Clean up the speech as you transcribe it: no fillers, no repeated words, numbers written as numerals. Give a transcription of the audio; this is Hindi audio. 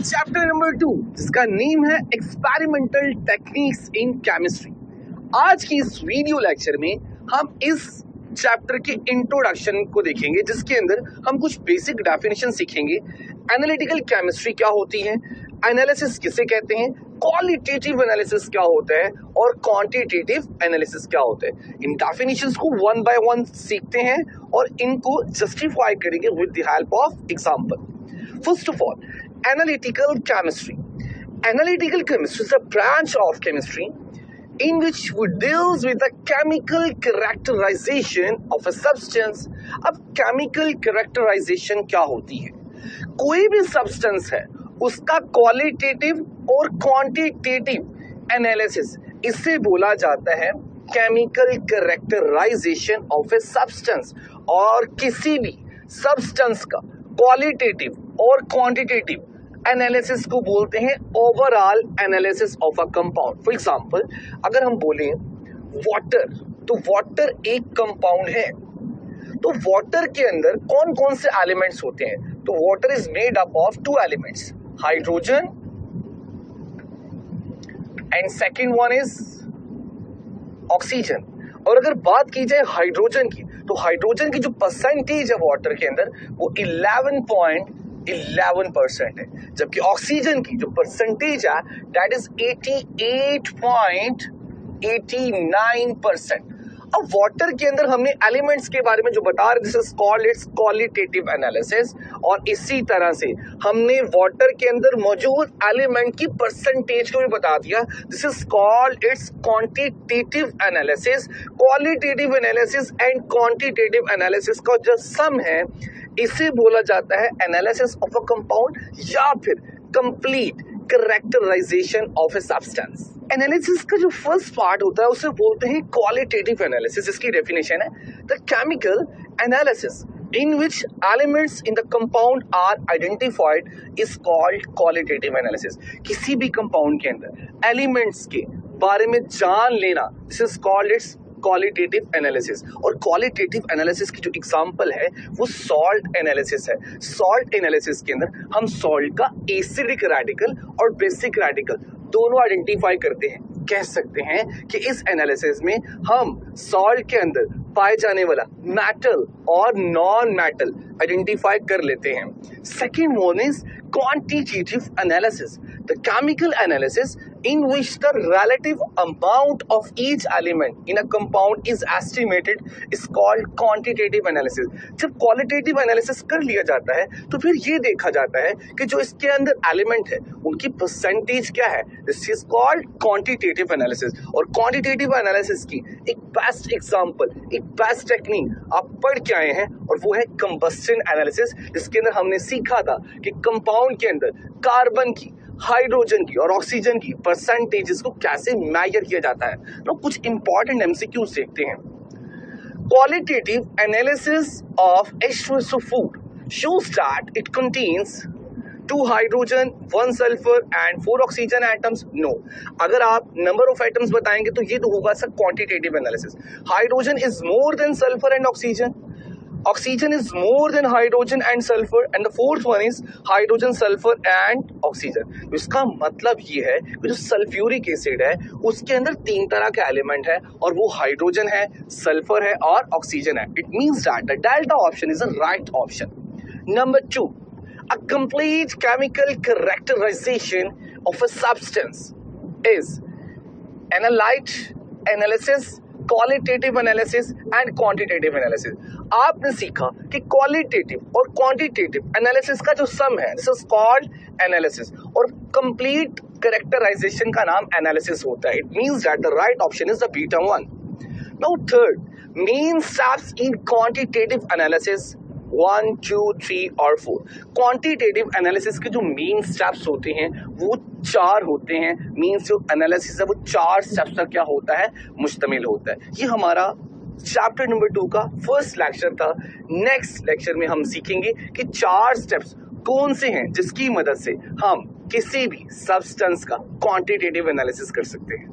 चैप्टर नंबर 2 जिसका नेम है एक्सपेरिमेंटल टेक्निक्स इन केमिस्ट्री। आज की इस वीडियो लेक्चर में हम इस चैप्टर के इंट्रोडक्शन को देखेंगे, जिसके अंदर हम कुछ बेसिक डेफिनेशन सीखेंगे। एनालिटिकल केमिस्ट्री क्या होती है, एनालिसिस किसे कहते हैं, क्वालिटेटिव एनालिसिस क्या होता है और क्वांटिटेटिव एनालिसिस क्या होता है। इन डेफिनेशंस को वन बाय वन सीखते हैं और इनको जस्टिफाई करेंगे with the help of example. First of all, analytical chemistry. Analytical chemistry is a branch of chemistry in which we deals with the chemical characterization of a substance. अब chemical characterization क्या होती है? कोई भी substance है उसका qualitative और quantitative analysis, इससे बोला जाता है chemical characterization of a substance। और किसी भी substance का क्वालिटेटिव और क्वांटिटेटिव एनालिसिस को बोलते हैं overall analysis of a compound. For example, अगर हम बोलें वाटर, तो वाटर एक कंपाउंड है। तो वाटर के अंदर कौन कौन से एलिमेंट्स होते हैं? तो water is made up of two elements, hydrogen and second one is oxygen. और अगर बात की जाए हाइड्रोजन की, तो हाइड्रोजन की जो परसेंटेज है वाटर के अंदर वो 11.11% है, जबकि ऑक्सीजन की जो परसेंटेज है दैट इज 88.89%। अब वाटर के अंदर हमने एलिमेंट्स के बारे में जो बता रहे, this is called its qualitative analysis. और इसी तरह से हमने वाटर के अंदर मौजूद एलिमेंट की परसेंटेज को भी बता दिया, this is called its quantitative analysis. Qualitative analysis and quantitative analysis का जो सम है, इसे बोला जाता है एनालिसिस ऑफ अ कंपाउंड या फिर complete characterization of a substance. Analysis का जो फर्स्ट पार्ट होता है उसे बोलते हैं क्वालिटेटिव एनालिसिस। इसकी डेफिनेशन है the chemical analysis in which elements in the compound are identified is called qualitative analysis। किसी भी कंपाउंड के अंदर एलिमेंट्स के बारे में जान लेना, this is called its qualitative analysis. और क्वालिटेटिव एनालिसिस की जो एग्जांपल है वो सॉल्ट एनालिसिस है। सॉल्ट एनालिसिस के अंदर हम सॉल्ट का एसिडिक रेडिकल और बेसिक रेडिकल दोनों आइडेंटिफाई करते हैं। कह सकते हैं कि इस एनालिसिस में हम सॉल्ट के अंदर पाए जाने वाला मेटल और नॉन मेटल आइडेंटिफाई कर लेते हैं। Second one is quantitative analysis, the chemical analysis in which the relative amount of each element in a compound is estimated is called quantitative analysis। जब qualitative analysis कर लिया जाता है तो फिर ये देखा जाता है कि जो इसके अंदर एलिमेंट है उनकी परसेंटेज क्या है, this is called quantitative analysis. और क्वांटिटेटिव एनालिसिस की एक बेस्ट एग्जांपल, एक बेस्ट टेक्निक आप पढ़ के आए हैं और वो है कंबस्शन एनालिसिस, जिसके अंदर हमने सीखा था कि कंपाउंड के अंदर कार्बन की, हाइड्रोजन की और ऑक्सीजन की परसेंटेजेस को कैसे मेजर किया जाता है। तो कुछ इंपॉर्टेंट एमसीक्यूज देखते हैं। Qualitative analysis of H2SO food shows that it contains 2 hydrogen, 1 sulphur and 4 oxygen atoms. No, अगर आप नंबर ऑफ एटम्स बताएंगे तो ये तो होगा sir quantitative analysis. Hydrogen is more than sulphur and oxygen, oxygen is more than hydrogen and sulfur, and the fourth one is hydrogen, sulfur and oxygen। तो इसका मतलब ये है कि जो सल्फ्यूरिक एसिड है उसके अंदर 3 तरह के एलिमेंट है और वो हाइड्रोजन है, सल्फर है और ऑक्सीजन है। It means that the delta option is the right option. Number 2, a complete chemical characterization of a substance is analyte analysis, qualitative analysis and quantitative analysis. आपने सीखा कि क्वालिटेटिव और क्वांटिटेटिव एनालिसिस का जो सम है दिस इज कॉल्ड एनालिसिस, और कंप्लीट कैरेक्टराइजेशन का नाम एनालिसिस होता है। It means that the right option is the beta one. Now third, main steps in quantitative analysis 1, 2, 3 और 4। क्वांटिटेटिव एनालिसिस के जो मेन स्टेप्स होते हैं वो 4 होते हैं। मीन्स जो एनालिसिस है वो 4 स्टेप्स पर क्या होता है, मुश्तमिल होता है। ये हमारा चैप्टर नंबर 2 का फर्स्ट लेक्चर था। नेक्स्ट लेक्चर में हम सीखेंगे कि 4 स्टेप्स कौन से हैं जिसकी मदद से हम किसी भी सब्सटेंस का क्वांटिटेटिव एनालिसिस कर सकते हैं।